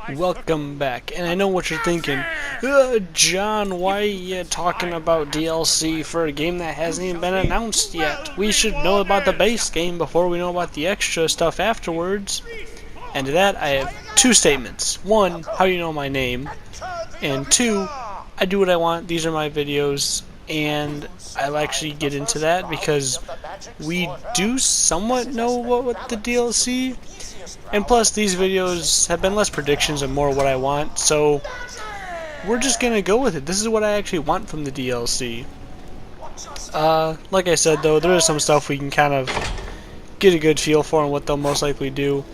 Welcome back, and I know what you're thinking. John, why are you talking about DLC for a game that hasn't even been announced yet? We should know about the base game before we know about the extra stuff afterwards. And to that, I have two statements. One, how do you know my name? And two, I do what I want. These are my videos, and I'll actually get into that because we do somewhat know what the DLC. And plus, these videos have been less predictions and more what I want, so we're just gonna go with it. This is what I actually want from the DLC. Like I said though, there is some stuff we can kind of get a good feel for and what they'll most likely do.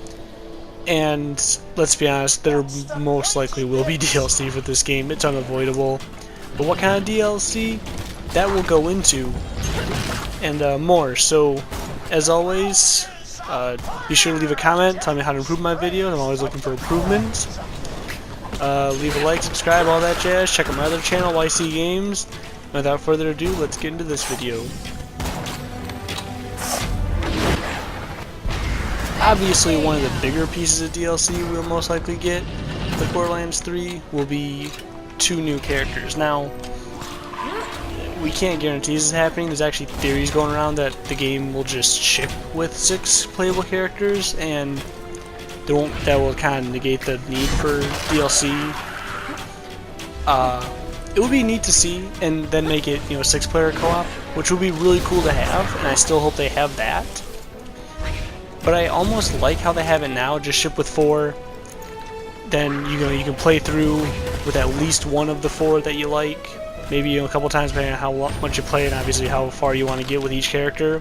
And let's be honest, there most likely will be DLC for this game. It's unavoidable. But what kind of DLC? That we'll go into. And more. So, as always, be sure to leave a comment, tell me how to improve my videos. I'm always looking for improvements. Leave a like, subscribe, all that jazz. Check out my other channel, YC Games. Without further ado, let's get into this video. Obviously, one of the bigger pieces of DLC we'll most likely get with Borderlands 3 will be 2 new characters. Now, we can't guarantee this is happening. There's actually theories going around that the game will just ship with 6 playable characters, and that will kind of negate the need for DLC. It would be neat to see, and then make it, 6-player co-op, which would be really cool to have, and I still hope they have that. But I almost like how they have it now, just ship with 4. Then you can play through with at least one of the 4 that you like. Maybe a couple times depending on how much you play and obviously how far you want to get with each character.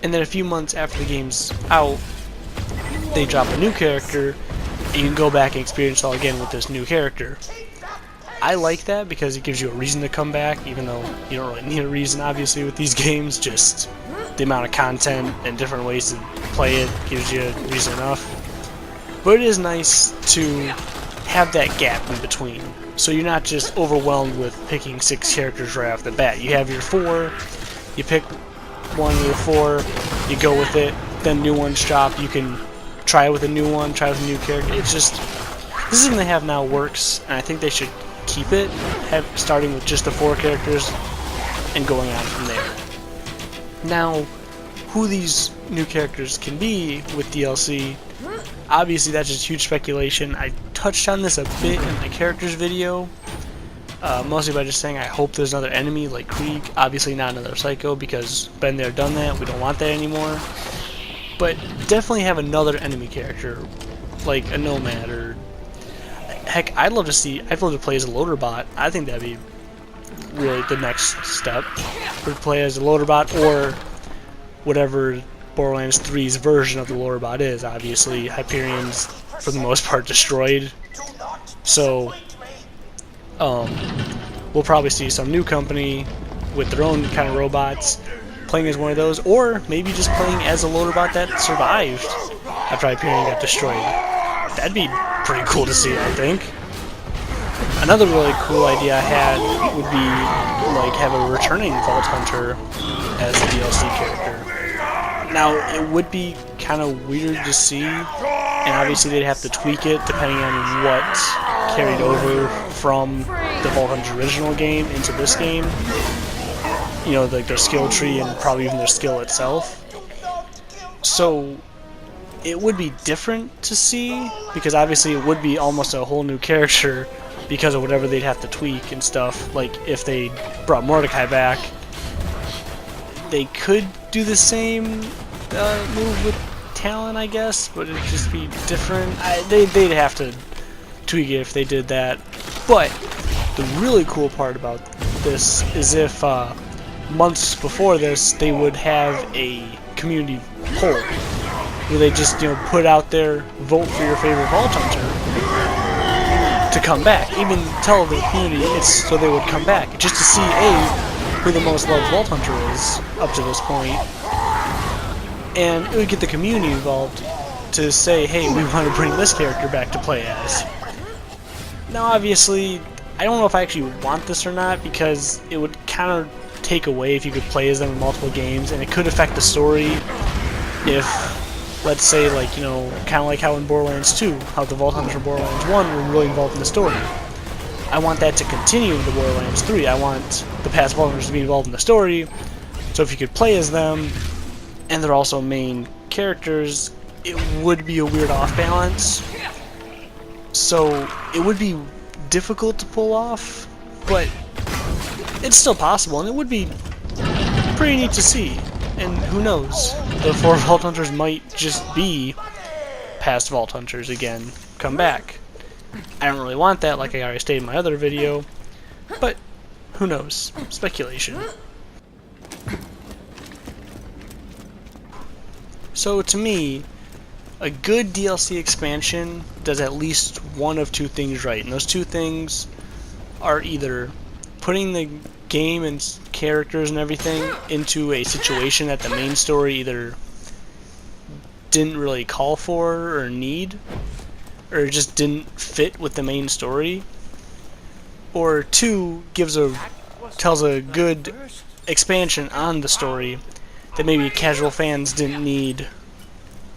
And then a few months after the game's out, they drop a new character, and you can go back and experience it all again with this new character. I like that because it gives you a reason to come back, even though you don't really need a reason obviously with these games. Just the amount of content and different ways to play it gives you a reason enough. But it is nice to have that gap in between, so you're not just overwhelmed with picking 6 characters right off the bat. You have your 4, you pick one of your 4, you go with it, then new ones drop, you can try with a new one, try with a new character. It's just, this system they have now works, and I think they should keep it, starting with just the 4 characters and going on from there. Now, who these new characters can be with DLC, obviously that's just huge speculation. I touched on this a bit in the characters video, mostly by just saying I hope there's another enemy like Krieg. Obviously not another Psycho, because been there, done that. We don't want that anymore. But definitely have another enemy character, like a Nomad, or heck, I'd love to play as a loader bot. I think that'd be really the next step, to play as a loader bot, or whatever Borderlands 3's version of the loader bot is. Obviously, Hyperion's for the most part destroyed, so we'll probably see some new company with their own kind of robots playing as one of those, or maybe just playing as a loader bot that survived after Hyperion got destroyed. That'd be pretty cool to see, I think. Another really cool idea I had would be like have a returning Vault Hunter as a DLC character. Now, it would be kind of weird to see, and obviously they'd have to tweak it depending on what carried over from the Vault Hunter original game into this game. Like their skill tree and probably even their skill itself. So, it would be different to see, because obviously it would be almost a whole new character because of whatever they'd have to tweak and stuff. Like, if they brought Mordecai back, they could do the same move with Talon, I guess, but it'd just be different. They'd have to tweak it if they did that. But the really cool part about this is if months before this they would have a community poll where they just put out there, vote for your favorite Vault Hunter to come back. Even tell the community it's so they would come back, just to see who the most loved Vault Hunter is up to this point. And it would get the community involved to say, hey, we want to bring this character back to play as. Now obviously, I don't know if I actually want this or not, because it would kind of take away if you could play as them in multiple games, and it could affect the story if let's say, like, you know, kind of like how in Borderlands 2, how the Vault Hunters from Borderlands 1 were really involved in the story. I want that to continue in the Borderlands 3. I want the past Vault Hunters to be involved in the story, so if you could play as them, and they're also main characters, it would be a weird off-balance. So it would be difficult to pull off, but it's still possible, and it would be pretty neat to see. And who knows, the 4 Vault Hunters might just be past Vault Hunters again, come back. I don't really want that, like I already stated in my other video, but who knows, speculation. So to me, a good DLC expansion does at least one of two things right, and those two things are either putting the game and characters and everything into a situation that the main story either didn't really call for or need, or just didn't fit with the main story, or two, tells a good expansion on the story that maybe casual fans didn't need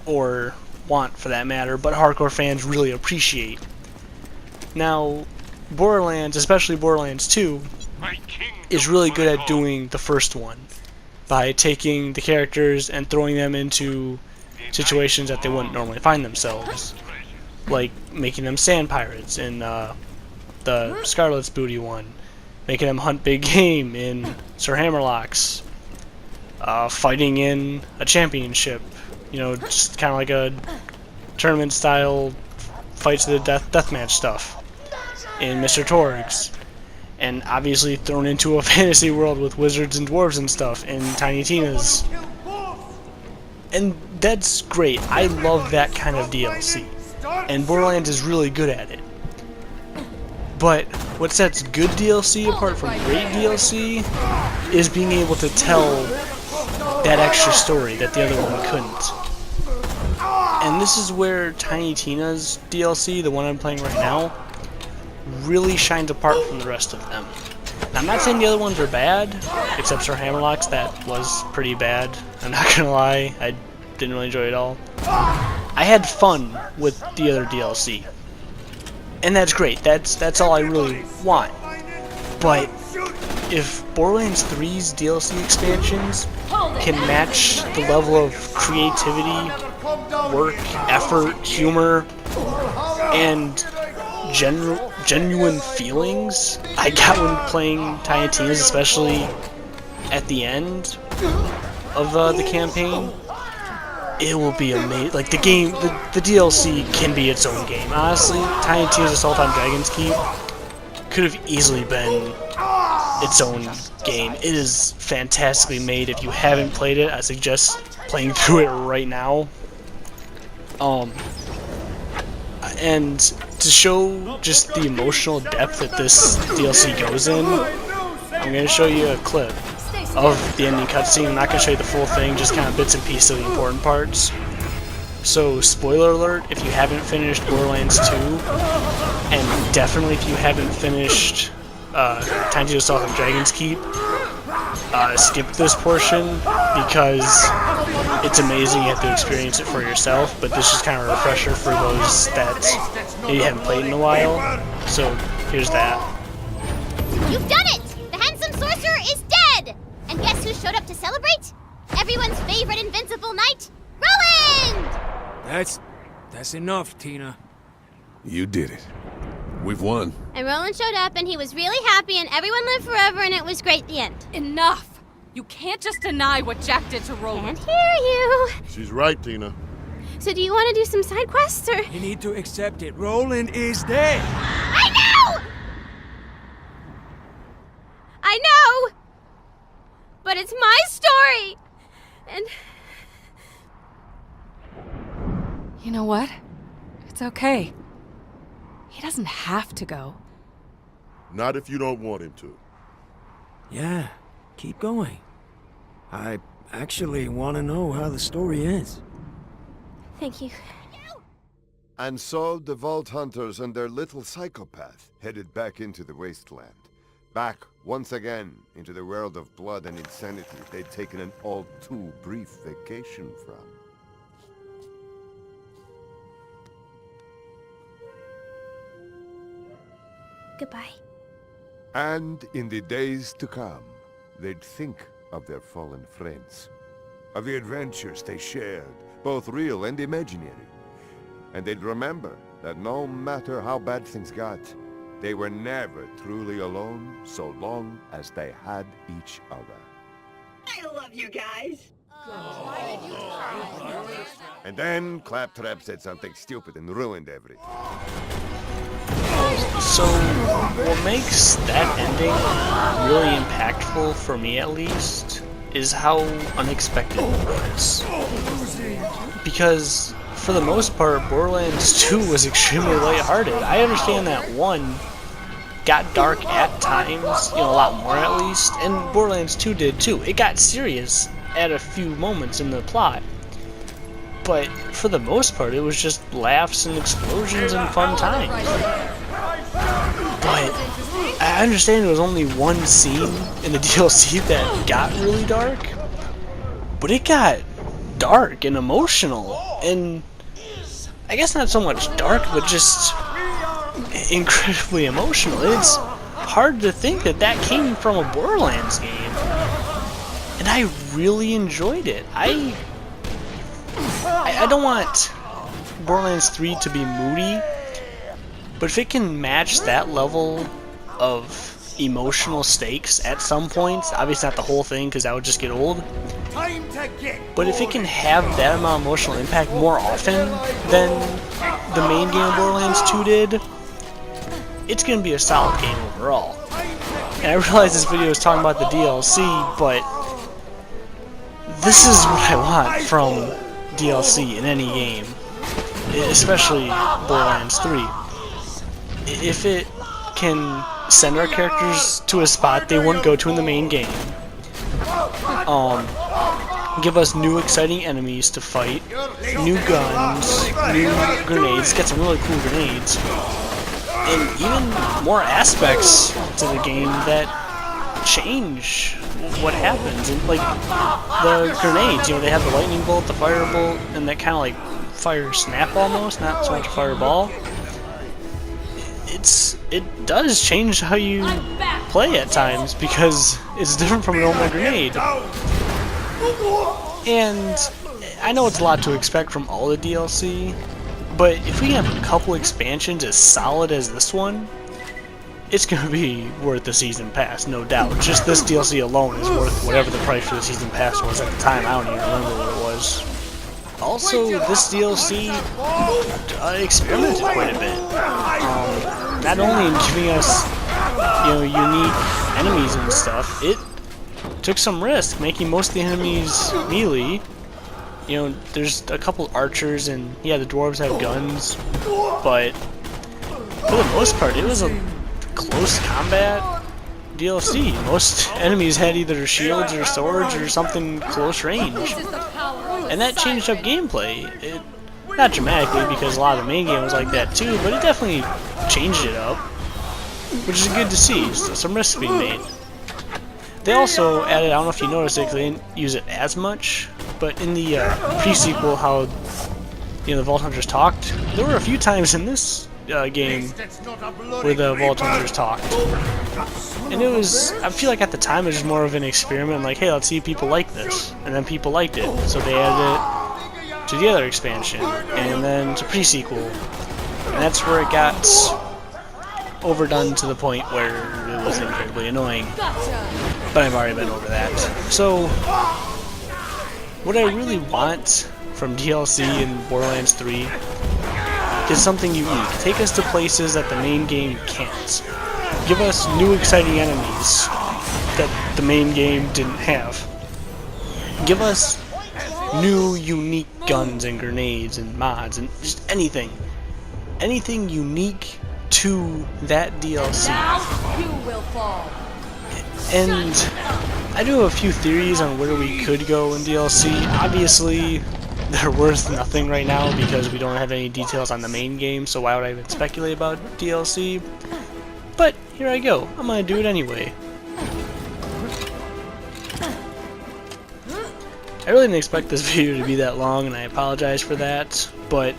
or want, for that matter, but hardcore fans really appreciate. Now, Borderlands, especially Borderlands 2, is really good at doing the first one by taking the characters and throwing them into situations that they wouldn't normally find themselves, like making them sand pirates in the Scarlet's Booty one, making them hunt big game in Sir Hammerlock's, fighting in a championship, you know, just kind of like a tournament style fights to the deathmatch stuff in Mr. Torg's, and obviously thrown into a fantasy world with wizards and dwarves and stuff in Tiny Tina's. And that's great. I love that kind of DLC, and Borderlands is really good at it. But what sets good DLC apart from great DLC is being able to tell that extra story that the other one couldn't. And this is where Tiny Tina's DLC, the one I'm playing right now, really shines apart from the rest of them. Now, I'm not saying the other ones are bad, except Sir Hammerlock's, that was pretty bad. I'm not gonna lie, I didn't really enjoy it all. I had fun with the other DLC, and that's great. That's all I really want. But if Borderlands 3's DLC expansions can match the level of creativity, work, effort, humor, and genuine feelings I got when playing Tiny Tina's, especially at the end of the campaign, it will be amazing. Like, the game, the DLC can be its own game. Honestly, Tiny Tina's Assault on Dragon's Keep could have easily been its own game. It is fantastically made. If you haven't played it, I suggest playing through it right now. And to show just the emotional depth that this DLC goes in, I'm going to show you a clip of the ending cutscene. I'm not going to show you the full thing, just kind of bits and pieces of the important parts. So, spoiler alert, if you haven't finished Borderlands 2, and definitely if you haven't finished Tiny Tina's Assault on Dragon's Keep, skip this portion, because it's amazing. You have to experience it for yourself, but this is kind of a refresher for those that maybe haven't played in a while. So, here's that. You've done it! The handsome sorcerer is dead! And guess who showed up to celebrate? Everyone's favorite invincible knight, Roland! That's enough, Tina. You did it. We've won. And Roland showed up, and he was really happy, and everyone lived forever, and it was great at the end. Enough! You can't just deny what Jack did to Roland. Can't hear you. She's right, Tina. So do you want to do some side quests, or? You need to accept it. Roland is dead. I know! I know! But it's my story! And... You know what? It's okay. He doesn't have to go. Not if you don't want him to. Yeah, keep going. I actually want to know how the story ends. Thank you. And so the Vault Hunters and their little psychopath headed back into the wasteland. Back, once again, into the world of blood and insanity they'd taken an all too brief vacation from. Goodbye. And in the days to come, they'd think of their fallen friends, of the adventures they shared, both real and imaginary. And they'd remember that no matter how bad things got, they were never truly alone so long as they had each other. I love you guys. And then Claptrap said something stupid and ruined everything. So, what makes that ending really impactful, for me at least, is how unexpected it was. Because, for the most part, Borderlands 2 was extremely lighthearted. I understand that 1 got dark at times, a lot more at least, and Borderlands 2 did too. It got serious at a few moments in the plot. But, for the most part, it was just laughs and explosions and fun times. But I understand there was only one scene in the DLC that got really dark, but it got dark and emotional, and I guess not so much dark, but just incredibly emotional. It's hard to think that that came from a Borderlands game, and I really enjoyed it. I don't want Borderlands 3 to be moody, but if it can match that level of emotional stakes at some points, obviously not the whole thing because that would just get old, but if it can have that amount of emotional impact more often than the main game of Borderlands 2 did, it's going to be a solid game overall. And I realize this video is talking about the DLC, but this is what I want from DLC in any game, especially Borderlands 3. If it can send our characters to a spot they wouldn't go to in the main game, give us new exciting enemies to fight, new guns, new grenades, get some really cool grenades, and even more aspects to the game that change what happens. And like the grenades, they have the lightning bolt, the firebolt, and that kind of like fire snap almost, not so much fireball. It does change how you play at times because it's different from a normal grenade. And I know it's a lot to expect from all the DLC, but if we can have a couple expansions as solid as this one, it's going to be worth the season pass, no doubt. Just this DLC alone is worth whatever the price for the season pass was at the time. I don't even remember what it was. Also, this DLC experimented quite a bit. Not only in giving us, unique enemies and stuff, it took some risk, making most of the enemies melee. There's a couple archers, and yeah, the dwarves have guns, but for the most part, it was a close combat DLC. Most enemies had either shields or swords or something close range, and that changed up gameplay. Not dramatically, because a lot of the main game was like that too, but it definitely changed it up, which is good to see. So some risks being made. They also added, I don't know if you noticed it, because they didn't use it as much, but in the pre-sequel, how the Vault Hunters talked, there were a few times in this game where the Vault Hunters talked, and it was, I feel like at the time it was more of an experiment, like, hey, let's see if people like this, and then people liked it, so they added it to the other expansion, and then to pre-sequel, and that's where it got overdone to the point where it was incredibly annoying, but I've already been over that. So, what I really want from DLC in Borderlands 3 is something unique. Take us to places that the main game can't. Give us new exciting enemies that the main game didn't have. Give us new unique guns and grenades and mods and just anything. Anything unique to that DLC. You will fall. And I do have a few theories on where we could go in DLC. Obviously, they're worth nothing right now because we don't have any details on the main game, so why would I even speculate about DLC? But here I go. I'm gonna do it anyway. I really didn't expect this video to be that long, and I apologize for that, but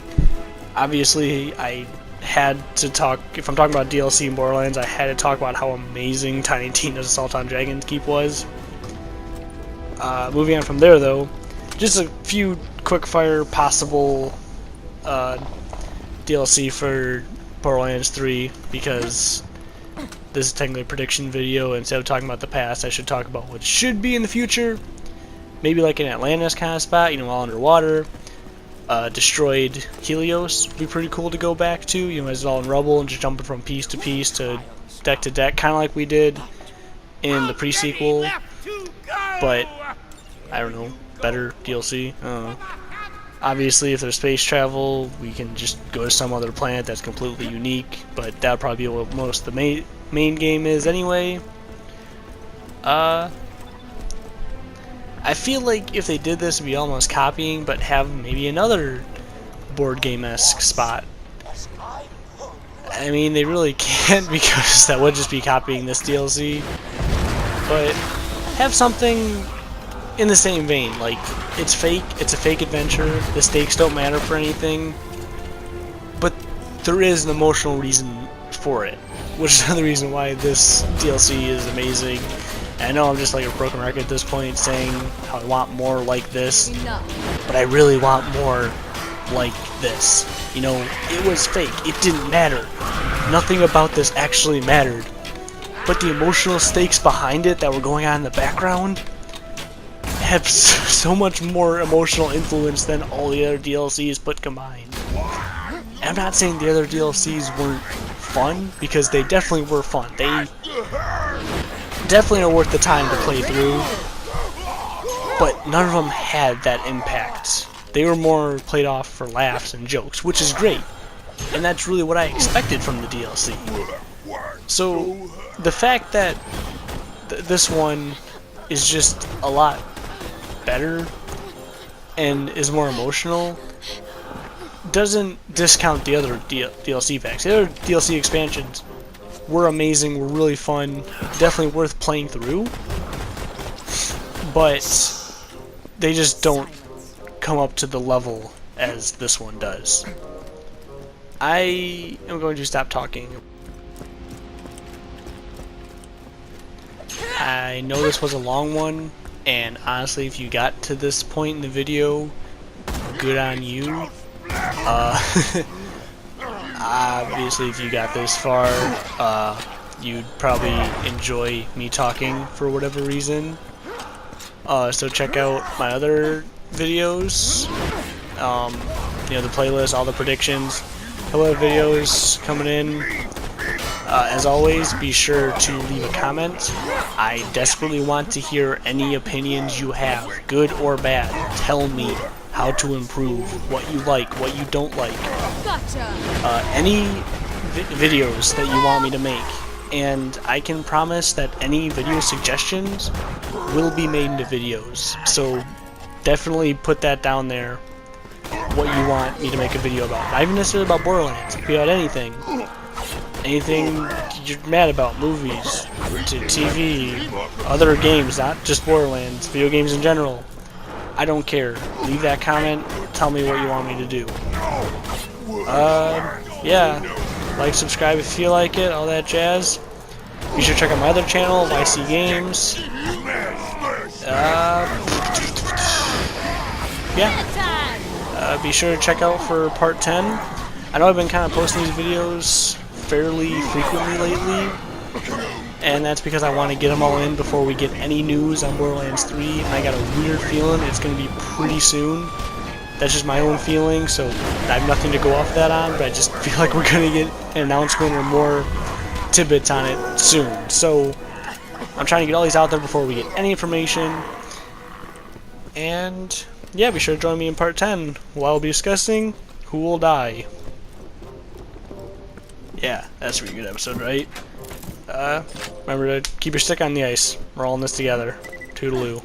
obviously I had to talk, if I'm talking about DLC in Borderlands, I had to talk about how amazing Tiny Tina's Assault on Dragon's Keep was. Moving on from there though, just a few quick-fire possible DLC for Borderlands 3, because this is technically a prediction video. Instead of talking about the past, I should talk about what should be in the future. Maybe like an Atlantis kind of spot, you know, all underwater. Destroyed Helios would be pretty cool to go back to, you know, as it's all in rubble and just jumping from piece to piece to deck, kind of like we did in the pre-sequel, but I don't know, better DLC. Obviously, if there's space travel, we can just go to some other planet that's completely unique, but that would probably be what most of the main game is anyway. I feel like if they did this, it'd be almost copying, but have maybe another board game-esque spot. I mean, they really can't, because that would just be copying this DLC. But have something in the same vein. Like, it's fake, it's a fake adventure, the stakes don't matter for anything, but there is an emotional reason for it, which is another reason why this DLC is amazing. And I know I'm just like a broken record at this point saying how I want more like this, but I really want more like this. You know, it was fake, it didn't matter. Nothing about this actually mattered. But the emotional stakes behind it that were going on in the background have so much more emotional influence than all the other DLCs put combined. And I'm not saying the other DLCs weren't fun, because they definitely were fun. They definitely are worth the time to play through, but none of them had that impact. They were more played off for laughs and jokes, which is great, and that's really what I expected from the DLC. So the fact that this one is just a lot better and is more emotional doesn't discount the other DLC packs. The other DLC expansions were amazing, were really fun, definitely worth playing through, but they just don't come up to the level as this one does. I am going to stop talking. I know this was a long one, and honestly, if you got to this point in the video, good on you. Obviously, if you got this far, you'd probably enjoy me talking for whatever reason. So check out my other videos, you know, the playlist, all the predictions, hello videos coming in. As always, be sure to leave a comment. I desperately want to hear any opinions you have, good or bad. Tell me how to improve, what you like, what you don't like. Any videos that you want me to make. And I can promise that any video suggestions will be made into videos. So definitely put that down there, what you want me to make a video about. Not even necessarily about Borderlands, it could be about anything. Anything you're mad about, movies, to TV, other games, not just Borderlands, video games in general. I don't care. Leave that comment, tell me what you want me to do. Yeah. Like, subscribe if you feel like it, all that jazz. Be sure to check out my other channel, YC Games. Yeah. Be sure to check out for part 10. I know I've been kind of posting these videos fairly frequently lately, and that's because I want to get them all in before we get any news on Borderlands 3, and I got a weird feeling it's going to be pretty soon. That's just my own feeling, so I have nothing to go off that on, but I just feel like we're going to get an announcement or more tidbits on it soon. So I'm trying to get all these out there before we get any information. And yeah, be sure to join me in part 10, where I'll be discussing who will die. Yeah, that's a really good episode, right? Remember to keep your stick on the ice. We're all in this together. Toodaloo.